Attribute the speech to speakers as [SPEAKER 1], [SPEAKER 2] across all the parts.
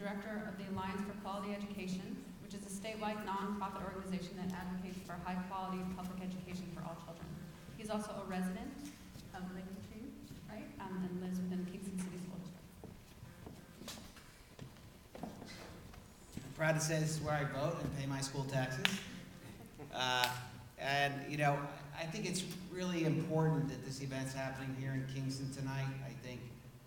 [SPEAKER 1] director of the Alliance for Quality Education, which is a statewide nonprofit organization that advocates for high-quality public education for all children. He's also a resident of Lakewood, right? And lives within Kingston City School District.
[SPEAKER 2] I'm proud to say this is where I vote and pay my school taxes. And you know, I think it's really important that this event's happening here in Kingston tonight. I think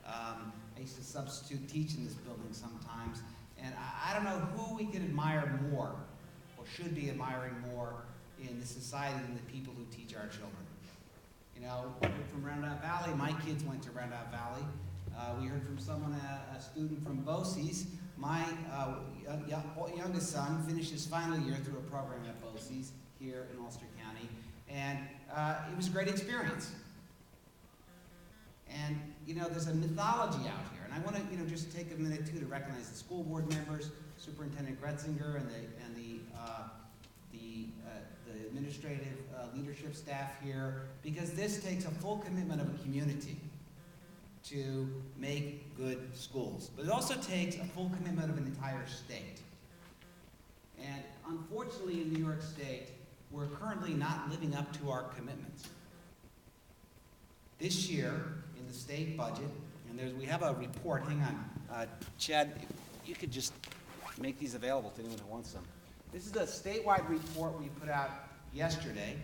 [SPEAKER 2] I used to substitute teach in this building sometimes, and I don't know who we could admire more, or should be admiring more in the society than the people who teach our children. You know, we're from Roundabout Valley. My kids went to Roundabout Valley. We heard from someone, a student from BOCES. My youngest son finished his final year through a program at BOCES here in Ulster County, and it was a great experience. And you know, there's a mythology out here, and I want to just take a minute too to recognize the school board members, Superintendent Gretzinger, and the administrative leadership staff here, because this takes a full commitment of a community to make good schools. But it also takes a full commitment of an entire state. And unfortunately in New York State, we're currently not living up to our commitments. This year, in the state budget, and we have a report, hang on, Chad, you could just make these available to anyone who wants them. This is a statewide report we put out yesterday,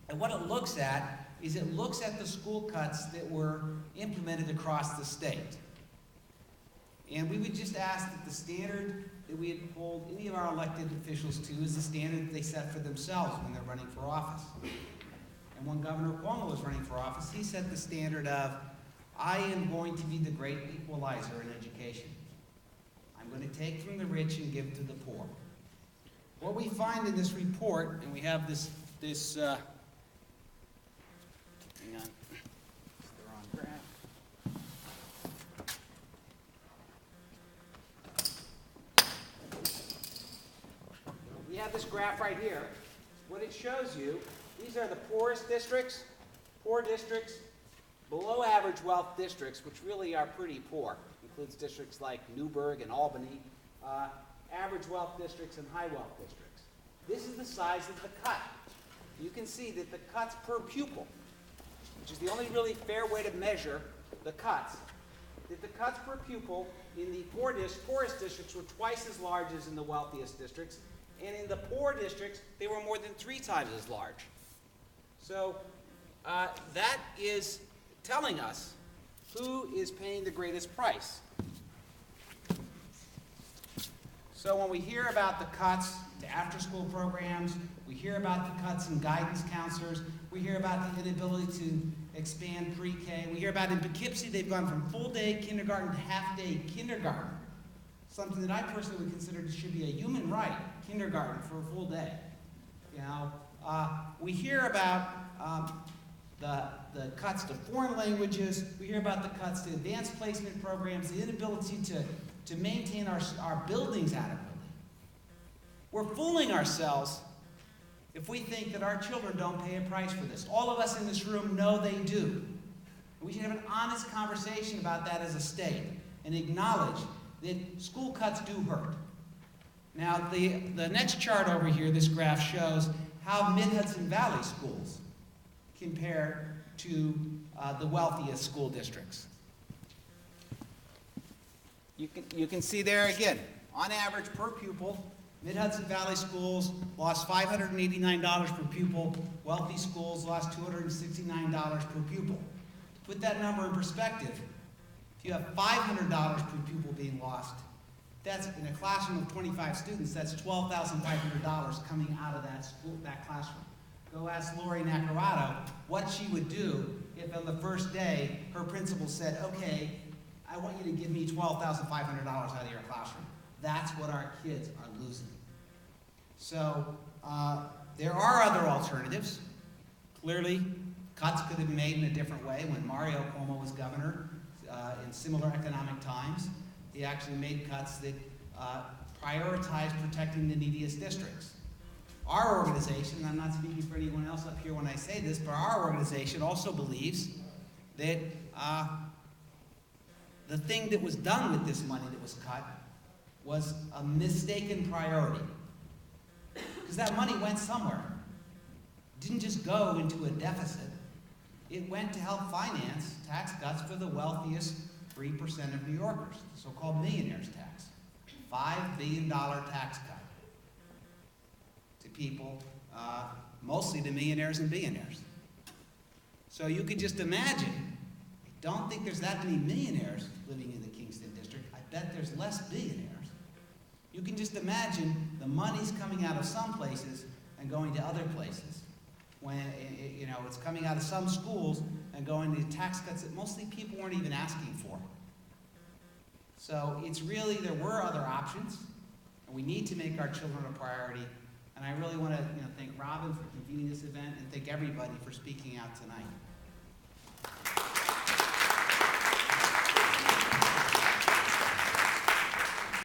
[SPEAKER 2] and what it looks at is it looks at the school cuts that were implemented across the state. And we would just ask that the standard that we hold any of our elected officials to is the standard that they set for themselves when they're running for office. And when Governor Cuomo was running for office, he set the standard of, I am going to be the great equalizer in education. I'm going to take from the rich and give to the poor. What we find in this report, and we have this hang on, it's the wrong graph. We have this graph right here. What it shows you, these are the poorest districts, poor districts, below average wealth districts, which really are pretty poor. Includes districts like Newburgh and Albany, average wealth districts and high wealth districts. This is the size of the cut. You can see that the cuts per pupil, which is the only really fair way to measure the cuts, that the cuts per pupil in the poorest districts were twice as large as in the wealthiest districts, and in the poor districts, they were more than 3 times as large. So that is telling us who is paying the greatest price. So when we hear about the cuts to after-school programs, we hear about the cuts in guidance counselors, we hear about the inability to expand pre-K, we hear about in Poughkeepsie they've gone from full-day kindergarten to half-day kindergarten, something that I personally would consider should be a human right, kindergarten for a full day. You know, we hear about the cuts to foreign languages, we hear about the cuts to advanced placement programs, the inability to maintain our buildings adequately. We're fooling ourselves if we think that our children don't pay a price for this. All of us in this room know they do. We should have an honest conversation about that as a state and acknowledge that school cuts do hurt. Now, the next chart over here, this graph shows how Mid-Hudson Valley schools compare to the wealthiest school districts. You can see there again, on average per pupil, Mid-Hudson Valley schools lost $589 per pupil, wealthy schools lost $269 per pupil. To put that number in perspective, if you have $500 per pupil being lost, that's in a classroom of 25 students, that's $12,500 coming out of that classroom. Go ask Lori Nacarado what she would do if on the first day her principal said, okay, I want you to give me $12,500 out of your classroom. That's what our kids are losing. So there are other alternatives. Clearly, cuts could have been made in a different way. When Mario Cuomo was governor in similar economic times, he actually made cuts that prioritized protecting the neediest districts. Our organization, and I'm not speaking for anyone else up here when I say this, but our organization also believes that the thing that was done with this money that was cut was a mistaken priority. Because that money went somewhere. It didn't just go into a deficit. It went to help finance tax cuts for the wealthiest 3% of New Yorkers, the so-called millionaires tax. $5 billion tax cut to people, mostly to millionaires and billionaires. So you could just imagine, I don't think there's that many millionaires living in the Kingston district. I bet there's less billionaires. You can just imagine the money's coming out of some places and going to other places. When it's coming out of some schools and going to tax cuts that mostly people weren't even asking for. So it's really, there were other options, and we need to make our children a priority. And I really want to thank Robin for convening this event and thank everybody for speaking out tonight.